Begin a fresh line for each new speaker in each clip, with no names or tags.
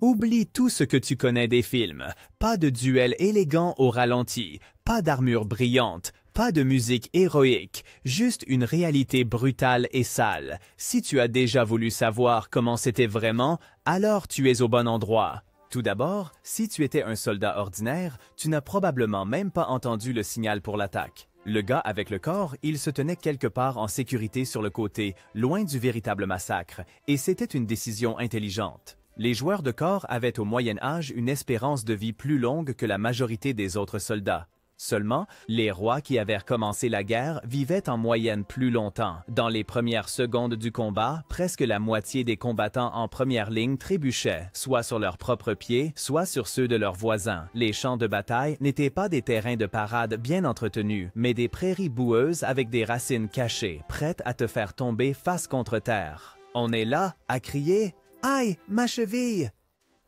Oublie tout ce que tu connais des films. Pas de duel élégant au ralenti, pas d'armure brillante, pas de musique héroïque, juste une réalité brutale et sale. Si tu as déjà voulu savoir comment c'était vraiment, alors tu es au bon endroit. Tout d'abord, si tu étais un soldat ordinaire, tu n'as probablement même pas entendu le signal pour l'attaque. Le gars avec le corps, il se tenait quelque part en sécurité sur le côté, loin du véritable massacre, et c'était une décision intelligente. Les joueurs de corps avaient au Moyen Âge une espérance de vie plus longue que la majorité des autres soldats. Seulement, les rois qui avaient recommencé la guerre vivaient en moyenne plus longtemps. Dans les premières secondes du combat, presque la moitié des combattants en première ligne trébuchaient, soit sur leurs propres pieds, soit sur ceux de leurs voisins. Les champs de bataille n'étaient pas des terrains de parade bien entretenus, mais des prairies boueuses avec des racines cachées, prêtes à te faire tomber face contre terre. On est là à crier « Aïe, ma cheville !»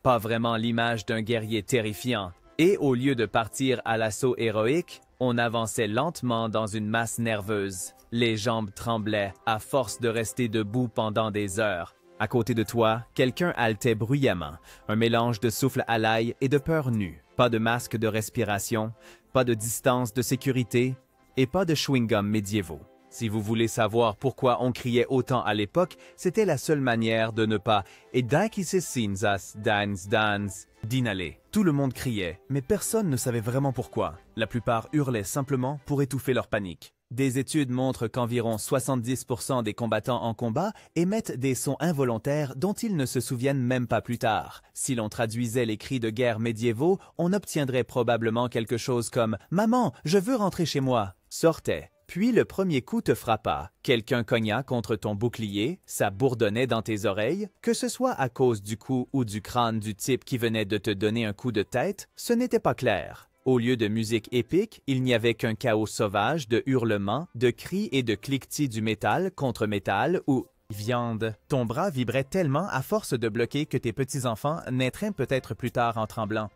Pas vraiment l'image d'un guerrier terrifiant. Et au lieu de partir à l'assaut héroïque, on avançait lentement dans une masse nerveuse. Les jambes tremblaient à force de rester debout pendant des heures. À côté de toi, quelqu'un haletait bruyamment, un mélange de souffle à l'ail et de peur nue. Pas de masque de respiration, pas de distance de sécurité et pas de chewing-gum médiévaux. Si vous voulez savoir pourquoi on criait autant à l'époque, c'était la seule manière de ne pas « Et dakisesinzas dans d'inhaler ». Tout le monde criait, mais personne ne savait vraiment pourquoi. La plupart hurlaient simplement pour étouffer leur panique. Des études montrent qu'environ 70% des combattants en combat émettent des sons involontaires dont ils ne se souviennent même pas plus tard. Si l'on traduisait les cris de guerre médiévaux, on obtiendrait probablement quelque chose comme « Maman, je veux rentrer chez moi » sortait. Puis le premier coup te frappa. Quelqu'un cogna contre ton bouclier, ça bourdonnait dans tes oreilles. Que ce soit à cause du cou ou du crâne du type qui venait de te donner un coup de tête, ce n'était pas clair. Au lieu de musique épique, il n'y avait qu'un chaos sauvage de hurlements, de cris et de cliquetis du métal contre métal ou viande. Ton bras vibrait tellement à force de bloquer que tes petits-enfants naîtraient peut-être plus tard en tremblant.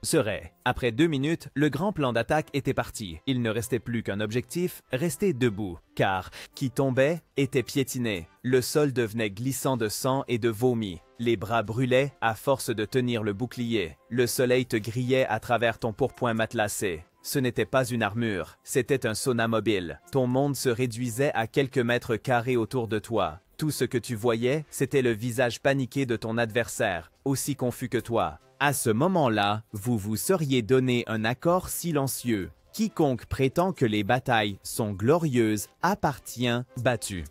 Après 2 minutes, le grand plan d'attaque était parti. Il ne restait plus qu'un objectif, rester debout. Car qui tombait était piétiné. Le sol devenait glissant de sang et de vomi. Les bras brûlaient à force de tenir le bouclier. Le soleil te grillait à travers ton pourpoint matelassé. Ce n'était pas une armure, c'était un sauna mobile. Ton monde se réduisait à quelques mètres carrés autour de toi. Tout ce que tu voyais, c'était le visage paniqué de ton adversaire, aussi confus que toi. À ce moment-là, vous vous seriez donné un accord silencieux. Quiconque prétend que les batailles sont glorieuses appartient battu.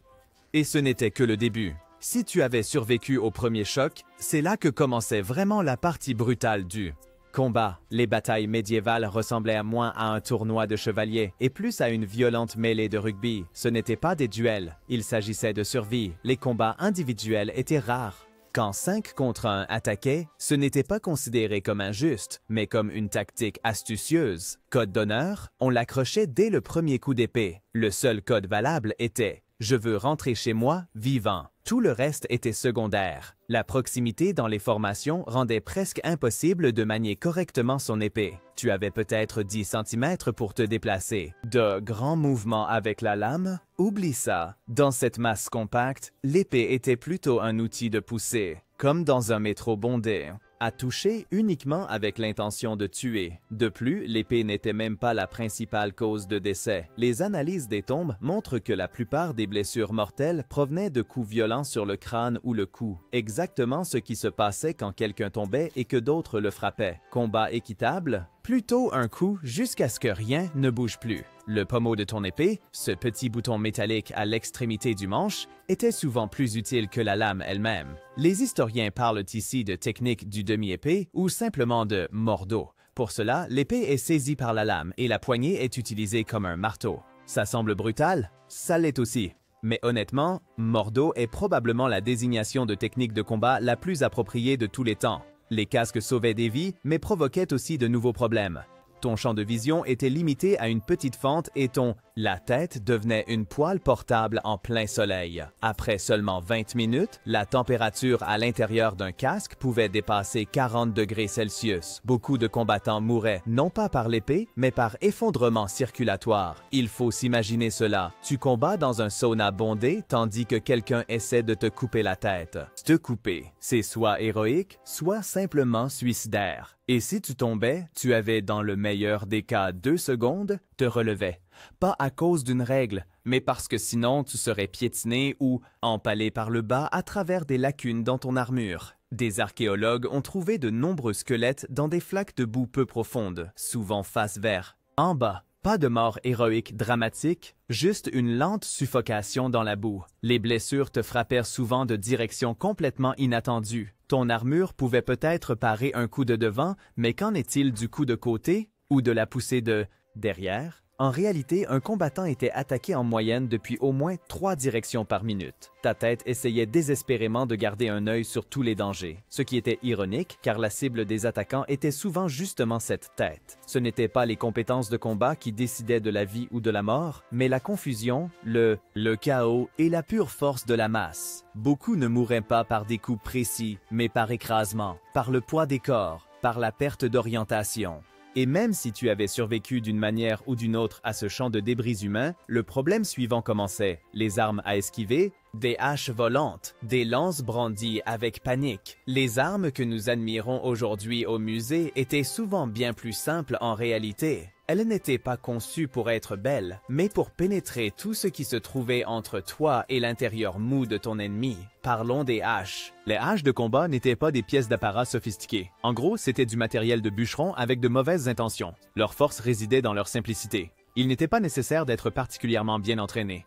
Et ce n'était que le début. Si tu avais survécu au premier choc, c'est là que commençait vraiment la partie brutale du combat. Les batailles médiévales ressemblaient moins à un tournoi de chevaliers et plus à une violente mêlée de rugby. Ce n'étaient pas des duels, il s'agissait de survie. Les combats individuels étaient rares. Quand 5 contre 1 attaquaient, ce n'était pas considéré comme injuste, mais comme une tactique astucieuse. Code d'honneur, on l'accrochait dès le premier coup d'épée. Le seul code valable était « Je veux rentrer chez moi vivant ». Tout le reste était secondaire. La proximité dans les formations rendait presque impossible de manier correctement son épée. Tu avais peut-être 10 cm pour te déplacer. De grands mouvements avec la lame? Oublie ça. Dans cette masse compacte, l'épée était plutôt un outil de poussée, comme dans un métro bondé, à toucher uniquement avec l'intention de tuer. De plus, l'épée n'était même pas la principale cause de décès. Les analyses des tombes montrent que la plupart des blessures mortelles provenaient de coups violents sur le crâne ou le cou. Exactement ce qui se passait quand quelqu'un tombait et que d'autres le frappaient. Combat équitable? Plutôt un coup jusqu'à ce que rien ne bouge plus. Le pommeau de ton épée, ce petit bouton métallique à l'extrémité du manche, était souvent plus utile que la lame elle-même. Les historiens parlent ici de technique du demi-épée ou simplement de mordeau. Pour cela, l'épée est saisie par la lame et la poignée est utilisée comme un marteau. Ça semble brutal? Ça l'est aussi. Mais honnêtement, mordeau est probablement la désignation de technique de combat la plus appropriée de tous les temps. Les casques sauvaient des vies, mais provoquaient aussi de nouveaux problèmes. Ton champ de vision était limité à une petite fente et la tête devenait une poêle portable en plein soleil. Après seulement 20 minutes, la température à l'intérieur d'un casque pouvait dépasser 40 degrés Celsius. Beaucoup de combattants mouraient, non pas par l'épée, mais par effondrement circulatoire. Il faut s'imaginer cela. Tu combats dans un sauna bondé tandis que quelqu'un essaie de te couper la tête. Te couper, c'est soit héroïque, soit simplement suicidaire. Et si tu tombais, tu avais dans le meilleur des cas 2 secondes, te relevais. Pas à cause d'une règle, mais parce que sinon tu serais piétiné ou empalé par le bas à travers des lacunes dans ton armure. Des archéologues ont trouvé de nombreux squelettes dans des flaques de boue peu profondes, souvent face vers en bas. Pas de mort héroïque dramatique, juste une lente suffocation dans la boue. Les blessures te frappèrent souvent de directions complètement inattendues. Ton armure pouvait peut-être parer un coup de devant, mais qu'en est-il du coup de côté ou de la poussée de derrière? En réalité, un combattant était attaqué en moyenne depuis au moins 3 directions par minute. Ta tête essayait désespérément de garder un œil sur tous les dangers, ce qui était ironique car la cible des attaquants était souvent justement cette tête. Ce n'étaient pas les compétences de combat qui décidaient de la vie ou de la mort, mais la confusion, le chaos et la pure force de la masse. Beaucoup ne mouraient pas par des coups précis, mais par écrasement, par le poids des corps, par la perte d'orientation. Et même si tu avais survécu d'une manière ou d'une autre à ce champ de débris humains, le problème suivant commençait. Les armes à esquiver, des haches volantes, des lances brandies avec panique. Les armes que nous admirons aujourd'hui au musée étaient souvent bien plus simples en réalité. Elles n'étaient pas conçues pour être belles, mais pour pénétrer tout ce qui se trouvait entre toi et l'intérieur mou de ton ennemi. Parlons des haches. Les haches de combat n'étaient pas des pièces d'apparat sophistiquées. En gros, c'était du matériel de bûcheron avec de mauvaises intentions. Leur force résidait dans leur simplicité. Il n'était pas nécessaire d'être particulièrement bien entraîné.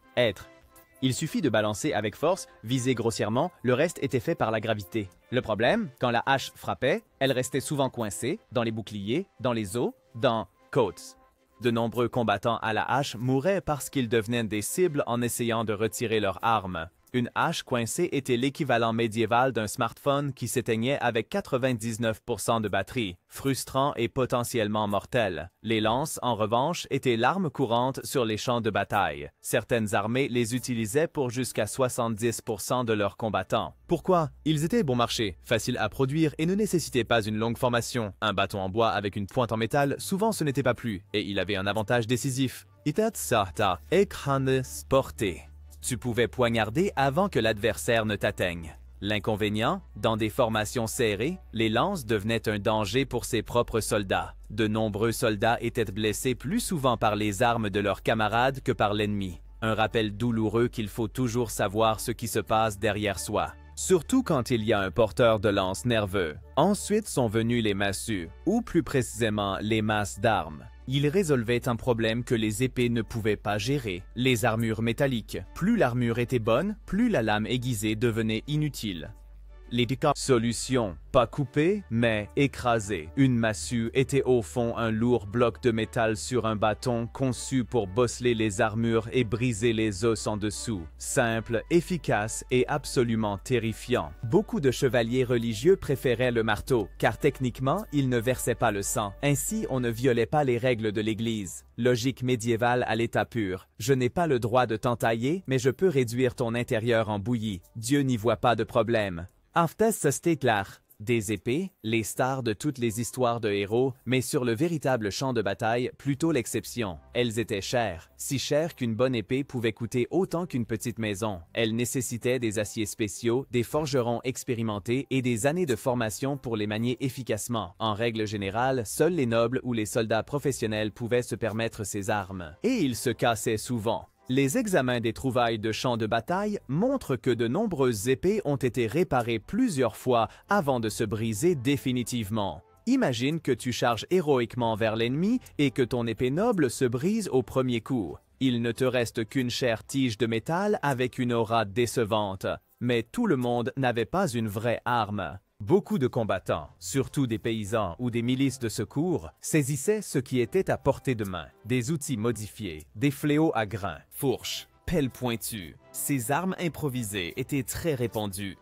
Il suffit de balancer avec force, viser grossièrement, le reste était fait par la gravité. Le problème, quand la hache frappait, elle restait souvent coincée, dans les boucliers, dans les os, dans côtes. De nombreux combattants à la hache mouraient parce qu'ils devenaient des cibles en essayant de retirer leurs armes. Une hache coincée était l'équivalent médiéval d'un smartphone qui s'éteignait avec 99% de batterie, frustrant et potentiellement mortel. Les lances, en revanche, étaient l'arme courante sur les champs de bataille. Certaines armées les utilisaient pour jusqu'à 70% de leurs combattants. Pourquoi? Ils étaient bon marché, faciles à produire et ne nécessitaient pas une longue formation. Un bâton en bois avec une pointe en métal, souvent ce n'était pas plus, et il avait un avantage décisif. Tu pouvais poignarder avant que l'adversaire ne t'atteigne. L'inconvénient, dans des formations serrées, les lances devenaient un danger pour ses propres soldats. De nombreux soldats étaient blessés plus souvent par les armes de leurs camarades que par l'ennemi. Un rappel douloureux qu'il faut toujours savoir ce qui se passe derrière soi. Surtout quand il y a un porteur de lance nerveux. Ensuite sont venus les massues, ou plus précisément les masses d'armes. Ils résolvaient un problème que les épées ne pouvaient pas gérer, les armures métalliques. Plus l'armure était bonne, plus la lame aiguisée devenait inutile. Les solutions, pas coupées, mais écrasées. Une massue était au fond un lourd bloc de métal sur un bâton conçu pour bosseler les armures et briser les os en dessous. Simple, efficace et absolument terrifiant. Beaucoup de chevaliers religieux préféraient le marteau, car techniquement, il ne versait pas le sang. Ainsi, on ne violait pas les règles de l'Église. Logique médiévale à l'état pur. Je n'ai pas le droit de t'entailler, mais je peux réduire ton intérieur en bouillie. Dieu n'y voit pas de problème. Des épées, les stars de toutes les histoires de héros, mais sur le véritable champ de bataille, plutôt l'exception. Elles étaient chères, si chères qu'une bonne épée pouvait coûter autant qu'une petite maison. Elles nécessitaient des aciers spéciaux, des forgerons expérimentés et des années de formation pour les manier efficacement. En règle générale, seuls les nobles ou les soldats professionnels pouvaient se permettre ces armes. Et ils se cassaient souvent. Les examens des trouvailles de champs de bataille montrent que de nombreuses épées ont été réparées plusieurs fois avant de se briser définitivement. Imagine que tu charges héroïquement vers l'ennemi et que ton épée noble se brise au premier coup. Il ne te reste qu'une chère tige de métal avec une aura décevante. Mais tout le monde n'avait pas une vraie arme. Beaucoup de combattants, surtout des paysans ou des milices de secours, saisissaient ce qui était à portée de main. Des outils modifiés, des fléaux à grains, fourches, pelles pointues. Ces armes improvisées étaient très répandues.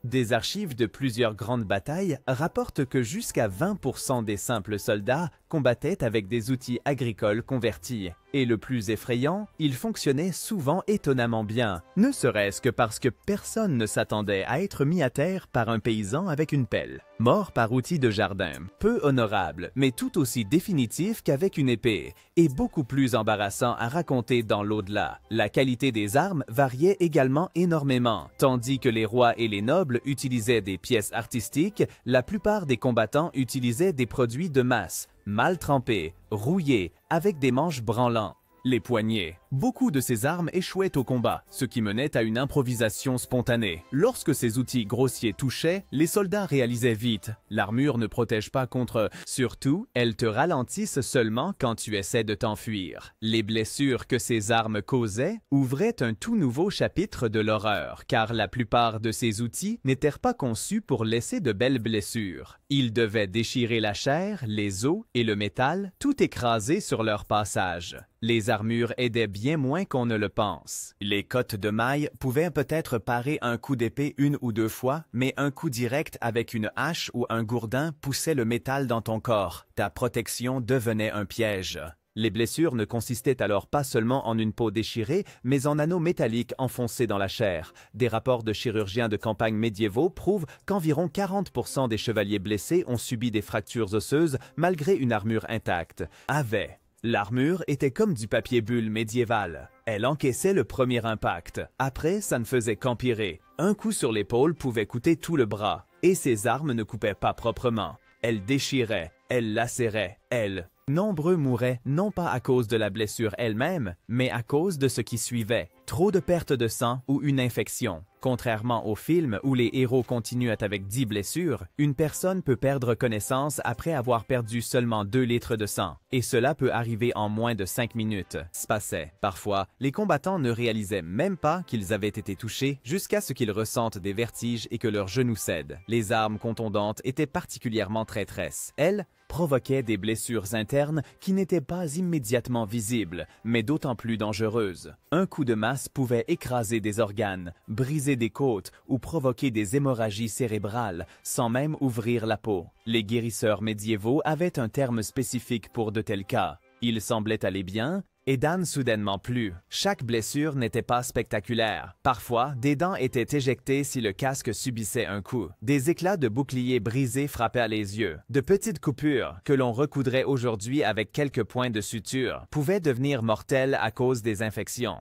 Des archives de plusieurs grandes batailles rapportent que jusqu'à 20% des simples soldats combattaient avec des outils agricoles convertis. Et le plus effrayant, ils fonctionnaient souvent étonnamment bien, ne serait-ce que parce que personne ne s'attendait à être mis à terre par un paysan avec une pelle. Mort par outil de jardin, peu honorable, mais tout aussi définitif qu'avec une épée, et beaucoup plus embarrassant à raconter dans l'au-delà. La qualité des armes variait également énormément. Tandis que les rois et les nobles utilisaient des pièces artistiques, la plupart des combattants utilisaient des produits de masse, mal trempés, rouillés, avec des manches branlantes. Les poignets. Beaucoup de ces armes échouaient au combat, ce qui menait à une improvisation spontanée. Lorsque ces outils grossiers touchaient, les soldats réalisaient vite. L'armure ne protège pas contre... Surtout, elles te ralentissent seulement quand tu essaies de t'enfuir. Les blessures que ces armes causaient ouvraient un tout nouveau chapitre de l'horreur, car la plupart de ces outils n'étaient pas conçus pour laisser de belles blessures. Ils devaient déchirer la chair, les os et le métal, tout écrasé sur leur passage. Les armures aidaient bien moins qu'on ne le pense. Les cottes de mailles pouvaient peut-être parer un coup d'épée une ou deux fois, mais un coup direct avec une hache ou un gourdin poussait le métal dans ton corps. Ta protection devenait un piège. Les blessures ne consistaient alors pas seulement en une peau déchirée, mais en anneaux métalliques enfoncés dans la chair. Des rapports de chirurgiens de campagne médiévaux prouvent qu'environ 40% des chevaliers blessés ont subi des fractures osseuses malgré une armure intacte. L'armure était comme du papier bulle médiéval. Elle encaissait le premier impact. Après, ça ne faisait qu'empirer. Un coup sur l'épaule pouvait coûter tout le bras. Et ces armes ne coupaient pas proprement. Elles déchiraient, elles lacéraient, elles. Nombreux mouraient non pas à cause de la blessure elle-même, mais à cause de ce qui suivait. Trop de perte de sang ou une infection. Contrairement au film où les héros continuent avec 10 blessures, une personne peut perdre connaissance après avoir perdu seulement 2 litres de sang. Et cela peut arriver en moins de 5 minutes. Spacet. Parfois, les combattants ne réalisaient même pas qu'ils avaient été touchés jusqu'à ce qu'ils ressentent des vertiges et que leurs genoux cèdent. Les armes contondantes étaient particulièrement traîtresses. Elles provoquaient des blessures internes qui n'étaient pas immédiatement visibles, mais d'autant plus dangereuses. Un coup de masse pouvait écraser des organes, briser des côtes ou provoquer des hémorragies cérébrales sans même ouvrir la peau. Les guérisseurs médiévaux avaient un terme spécifique pour de tels cas. Ils semblaient aller bien, et Dan soudainement plus. Chaque blessure n'était pas spectaculaire. Parfois, des dents étaient éjectées si le casque subissait un coup. Des éclats de boucliers brisés frappaient les yeux. De petites coupures, que l'on recoudrait aujourd'hui avec quelques points de suture, pouvaient devenir mortelles à cause des infections.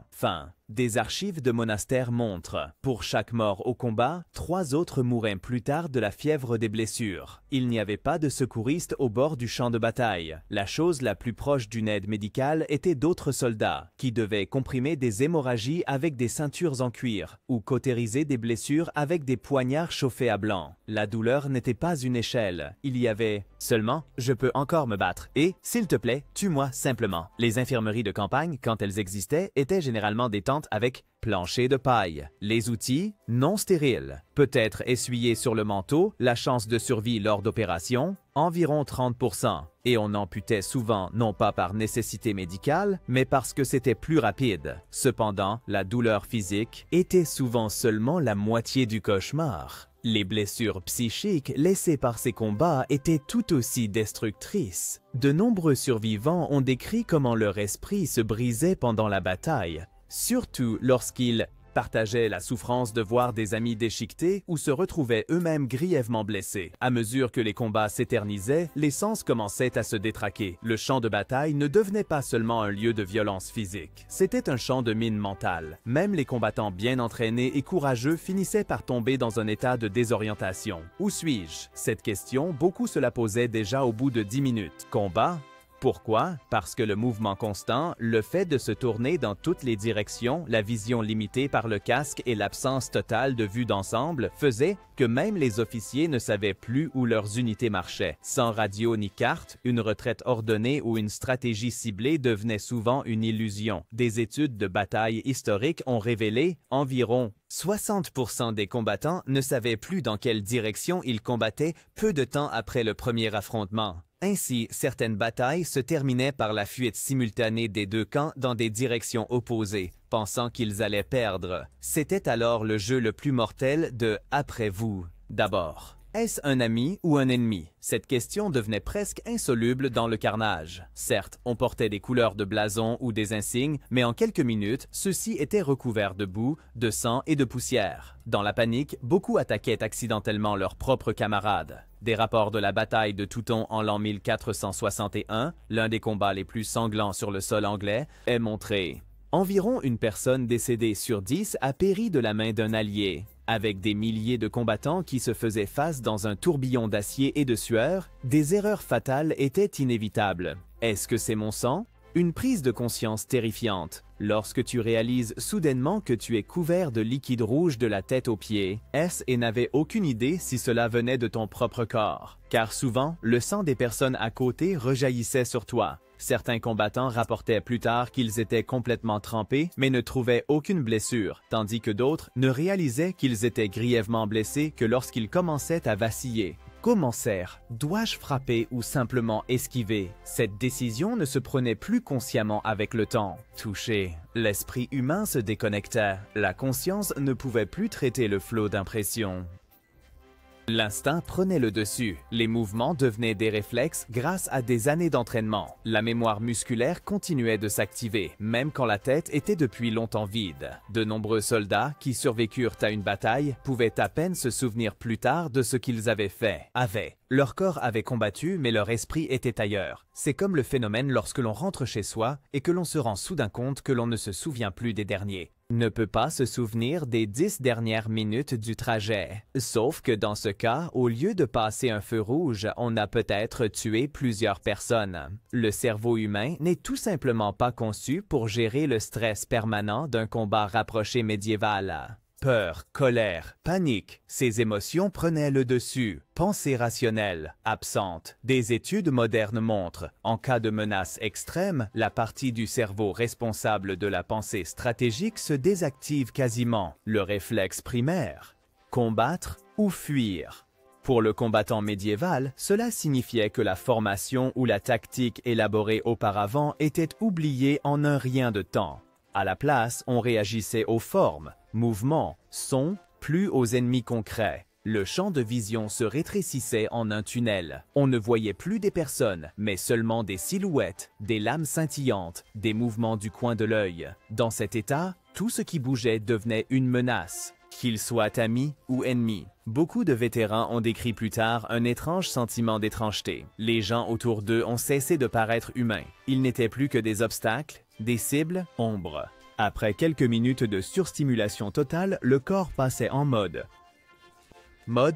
Des archives de monastères montrent, pour chaque mort au combat, 3 autres mouraient plus tard de la fièvre des blessures. Il n'y avait pas de secouristes au bord du champ de bataille. La chose la plus proche d'une aide médicale était d'autres soldats, qui devaient comprimer des hémorragies avec des ceintures en cuir, ou cautériser des blessures avec des poignards chauffés à blanc. La douleur n'était pas une échelle. Il y avait seulement « je peux encore me battre » et « s'il te plaît, tue-moi simplement ». Les infirmeries de campagne, quand elles existaient, étaient généralement des tentes avec plancher de paille. Les outils, non stériles. Peut-être essuyés sur le manteau, la chance de survie lors d'opérations, environ 30%. Et on amputait souvent non pas par nécessité médicale, mais parce que c'était plus rapide. Cependant, la douleur physique était souvent seulement la moitié du cauchemar. Les blessures psychiques laissées par ces combats étaient tout aussi destructrices. De nombreux survivants ont décrit comment leur esprit se brisait pendant la bataille, surtout lorsqu'ils partageaient la souffrance de voir des amis déchiquetés ou se retrouvaient eux-mêmes grièvement blessés. À mesure que les combats s'éternisaient, les sens commençaient à se détraquer. Le champ de bataille ne devenait pas seulement un lieu de violence physique. C'était un champ de mine mentale. Même les combattants bien entraînés et courageux finissaient par tomber dans un état de désorientation. Où suis-je? Cette question, beaucoup se la posaient déjà au bout de 10 minutes. Combat? Pourquoi? Parce que le mouvement constant, le fait de se tourner dans toutes les directions, la vision limitée par le casque et l'absence totale de vue d'ensemble faisaient que même les officiers ne savaient plus où leurs unités marchaient. Sans radio ni carte, une retraite ordonnée ou une stratégie ciblée devenait souvent une illusion. Des études de bataille historiques ont révélé environ 60% des combattants ne savaient plus dans quelle direction ils combattaient peu de temps après le premier affrontement. Ainsi, certaines batailles se terminaient par la fuite simultanée des deux camps dans des directions opposées, pensant qu'ils allaient perdre. C'était alors le jeu le plus mortel de « après vous » d'abord. Est-ce un ami ou un ennemi? Cette question devenait presque insoluble dans le carnage. Certes, on portait des couleurs de blason ou des insignes, mais en quelques minutes, ceux-ci étaient recouverts de boue, de sang et de poussière. Dans la panique, beaucoup attaquaient accidentellement leurs propres camarades. Des rapports de la bataille de Touton en l'an 1461, l'un des combats les plus sanglants sur le sol anglais, est montré. Environ une personne décédée sur 10 a péri de la main d'un allié. Avec des milliers de combattants qui se faisaient face dans un tourbillon d'acier et de sueur, des erreurs fatales étaient inévitables. Est-ce que c'est mon sang? Une prise de conscience terrifiante. Lorsque tu réalises soudainement que tu es couvert de liquide rouge de la tête aux pieds, et n'avais aucune idée si cela venait de ton propre corps. Car souvent, le sang des personnes à côté rejaillissait sur toi. Certains combattants rapportaient plus tard qu'ils étaient complètement trempés, mais ne trouvaient aucune blessure, tandis que d'autres ne réalisaient qu'ils étaient grièvement blessés que lorsqu'ils commençaient à vaciller. Comment faire? Dois-je frapper ou simplement esquiver? Cette décision ne se prenait plus consciemment avec le temps. Touché, l'esprit humain se déconnectait. La conscience ne pouvait plus traiter le flot d'impressions. L'instinct prenait le dessus. Les mouvements devenaient des réflexes grâce à des années d'entraînement. La mémoire musculaire continuait de s'activer, même quand la tête était depuis longtemps vide. De nombreux soldats qui survécurent à une bataille pouvaient à peine se souvenir plus tard de ce qu'ils avaient fait. Leur corps avait combattu, mais leur esprit était ailleurs. C'est comme le phénomène lorsque l'on rentre chez soi et que l'on se rend soudain compte que l'on ne se souvient plus des derniers. Ne peut pas se souvenir des 10 dernières minutes du trajet. Sauf que dans ce cas, au lieu de passer un feu rouge, on a peut-être tué plusieurs personnes. Le cerveau humain n'est tout simplement pas conçu pour gérer le stress permanent d'un combat rapproché médiéval. Peur, colère, panique, ces émotions prenaient le dessus. Pensée rationnelle, absente. Des études modernes montrent, en cas de menace extrême, la partie du cerveau responsable de la pensée stratégique se désactive quasiment. Le réflexe primaire, combattre ou fuir. Pour le combattant médiéval, cela signifiait que la formation ou la tactique élaborée auparavant était oubliée en un rien de temps. À la place, on réagissait aux formes, mouvements, sons, plus aux ennemis concrets. Le champ de vision se rétrécissait en un tunnel. On ne voyait plus des personnes, mais seulement des silhouettes, des lames scintillantes, des mouvements du coin de l'œil. Dans cet état, tout ce qui bougeait devenait une menace, qu'ils soient amis ou ennemis. Beaucoup de vétérans ont décrit plus tard un étrange sentiment d'étrangeté. Les gens autour d'eux ont cessé de paraître humains. Ils n'étaient plus que des obstacles, des cibles, ombres. Après quelques minutes de surstimulation totale, le corps passait en mode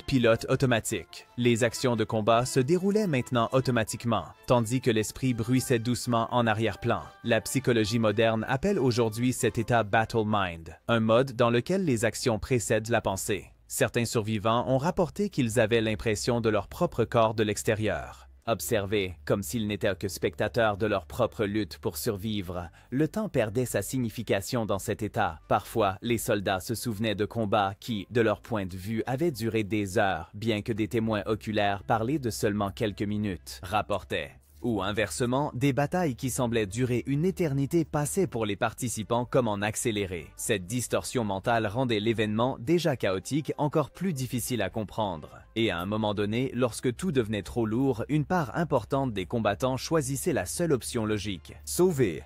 pilote automatique. Les actions de combat se déroulaient maintenant automatiquement, tandis que l'esprit bruissait doucement en arrière-plan. La psychologie moderne appelle aujourd'hui cet état Battle Mind, un mode dans lequel les actions précèdent la pensée. Certains survivants ont rapporté qu'ils avaient l'impression de leur propre corps de l'extérieur. Observés comme s'ils n'étaient que spectateurs de leur propre lutte pour survivre, le temps perdait sa signification dans cet état. Parfois, les soldats se souvenaient de combats qui, de leur point de vue, avaient duré des heures, bien que des témoins oculaires parlaient de seulement quelques minutes, rapportaient. Ou inversement, des batailles qui semblaient durer une éternité passaient pour les participants comme en accéléré. Cette distorsion mentale rendait l'événement, déjà chaotique, encore plus difficile à comprendre. Et à un moment donné, lorsque tout devenait trop lourd, une part importante des combattants choisissait la seule option logique: sauver.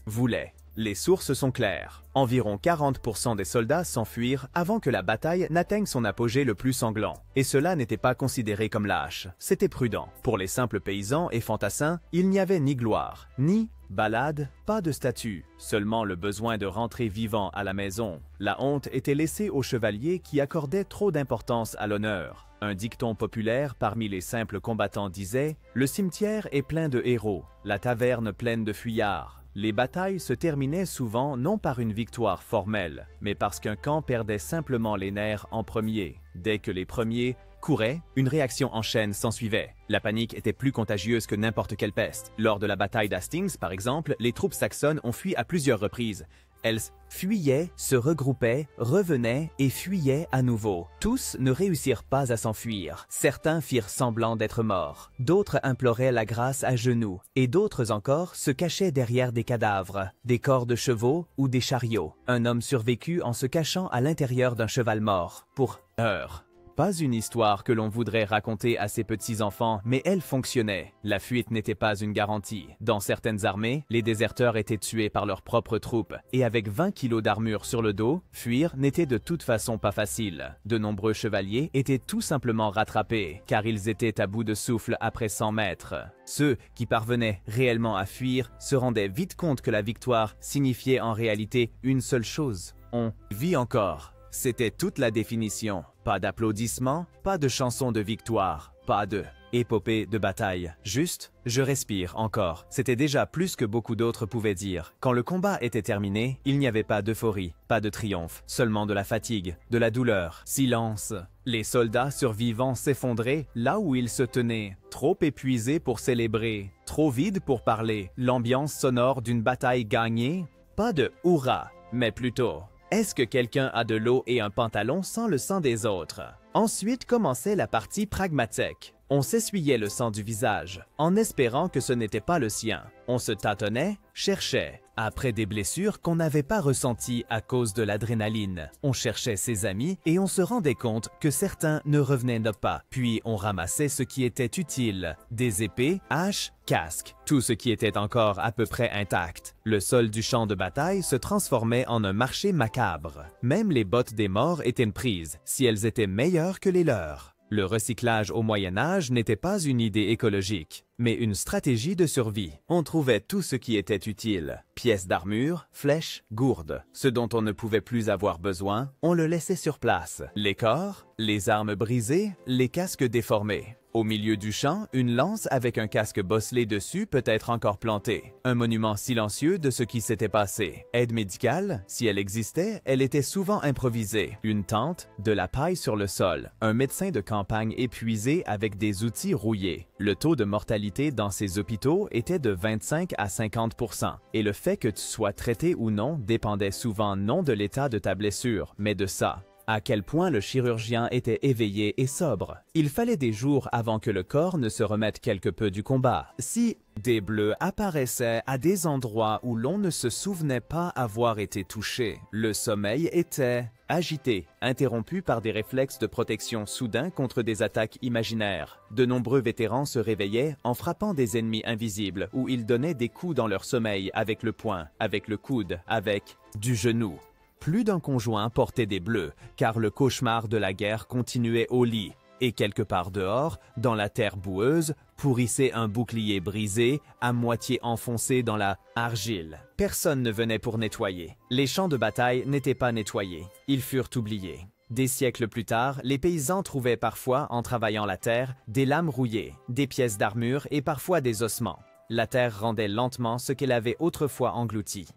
Voulait. Les sources sont claires. Environ 40% des soldats s'enfuirent avant que la bataille n'atteigne son apogée le plus sanglant. Et cela n'était pas considéré comme lâche, c'était prudent. Pour les simples paysans et fantassins, il n'y avait ni gloire, ni balade, pas de statut, seulement le besoin de rentrer vivant à la maison. La honte était laissée aux chevaliers qui accordaient trop d'importance à l'honneur. Un dicton populaire parmi les simples combattants disait « Le cimetière est plein de héros, la taverne pleine de fuyards ». Les batailles se terminaient souvent non par une victoire formelle, mais parce qu'un camp perdait simplement les nerfs en premier. Dès que les premiers couraient, une réaction en chaîne s'ensuivait. La panique était plus contagieuse que n'importe quelle peste. Lors de la bataille d'Hastings, par exemple, les troupes saxonnes ont fui à plusieurs reprises. Elles fuyaient, se regroupaient, revenaient et fuyaient à nouveau. Tous ne réussirent pas à s'enfuir. Certains firent semblant d'être morts. D'autres imploraient la grâce à genoux. Et d'autres encore se cachaient derrière des cadavres, des corps de chevaux ou des chariots. Un homme survécut en se cachant à l'intérieur d'un cheval mort. Pour heures. Pas une histoire que l'on voudrait raconter à ses petits-enfants, mais elle fonctionnait. La fuite n'était pas une garantie. Dans certaines armées, les déserteurs étaient tués par leurs propres troupes, et avec 20 kilos d'armure sur le dos, fuir n'était de toute façon pas facile. De nombreux chevaliers étaient tout simplement rattrapés, car ils étaient à bout de souffle après 100 mètres. Ceux qui parvenaient réellement à fuir se rendaient vite compte que la victoire signifiait en réalité une seule chose. On vit encore. C'était toute la définition. Pas d'applaudissements, pas de chansons de victoire, pas de épopée de bataille. Juste, je respire encore. C'était déjà plus que beaucoup d'autres pouvaient dire. Quand le combat était terminé, il n'y avait pas d'euphorie, pas de triomphe, seulement de la fatigue, de la douleur. Silence. Les soldats survivants s'effondraient là où ils se tenaient, trop épuisés pour célébrer, trop vides pour parler. L'ambiance sonore d'une bataille gagnée? Pas de « hurrah », mais plutôt « est-ce que quelqu'un a de l'eau et un pantalon sans le sang des autres ?» Ensuite commençait la partie pragmatique. On s'essuyait le sang du visage, en espérant que ce n'était pas le sien. On se tâtonnait, cherchait. Après des blessures qu'on n'avait pas ressenties à cause de l'adrénaline, on cherchait ses amis et on se rendait compte que certains ne revenaient pas. Puis on ramassait ce qui était utile, des épées, haches, casques, tout ce qui était encore à peu près intact. Le sol du champ de bataille se transformait en un marché macabre. Même les bottes des morts étaient prises, si elles étaient meilleures que les leurs. Le recyclage au Moyen Âge n'était pas une idée écologique, mais une stratégie de survie. On trouvait tout ce qui était utile. Pièces d'armure, flèches, gourdes. Ce dont on ne pouvait plus avoir besoin, on le laissait sur place. Les corps, les armes brisées, les casques déformés. Au milieu du champ, une lance avec un casque bosselé dessus peut être encore plantée. Un monument silencieux de ce qui s'était passé. Aide médicale, si elle existait, elle était souvent improvisée. Une tente, de la paille sur le sol. Un médecin de campagne épuisé avec des outils rouillés. Le taux de mortalité dans ces hôpitaux était de 25 à 50%. Et le fait que tu sois traité ou non dépendait souvent non de l'état de ta blessure, mais de ça. À quel point le chirurgien était éveillé et sobre. Il fallait des jours avant que le corps ne se remette quelque peu du combat. Si des bleus apparaissaient à des endroits où l'on ne se souvenait pas avoir été touché, le sommeil était agité, interrompu par des réflexes de protection soudains contre des attaques imaginaires. De nombreux vétérans se réveillaient en frappant des ennemis invisibles ou ils donnaient des coups dans leur sommeil avec le poing, avec le coude, avec du genou. Plus d'un conjoint portait des bleus, car le cauchemar de la guerre continuait au lit. Et quelque part dehors, dans la terre boueuse, pourrissait un bouclier brisé, à moitié enfoncé dans la argile. Personne ne venait pour nettoyer. Les champs de bataille n'étaient pas nettoyés. Ils furent oubliés. Des siècles plus tard, les paysans trouvaient parfois, en travaillant la terre, des lames rouillées, des pièces d'armure et parfois des ossements. La terre rendait lentement ce qu'elle avait autrefois englouti.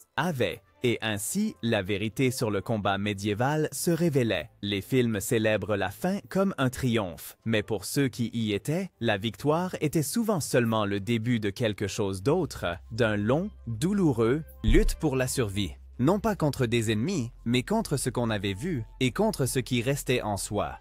Et ainsi, la vérité sur le combat médiéval se révélait. Les films célèbrent la fin comme un triomphe. Mais pour ceux qui y étaient, la victoire était souvent seulement le début de quelque chose d'autre, d'un long, douloureux lutte pour la survie. Non pas contre des ennemis, mais contre ce qu'on avait vu et contre ce qui restait en soi.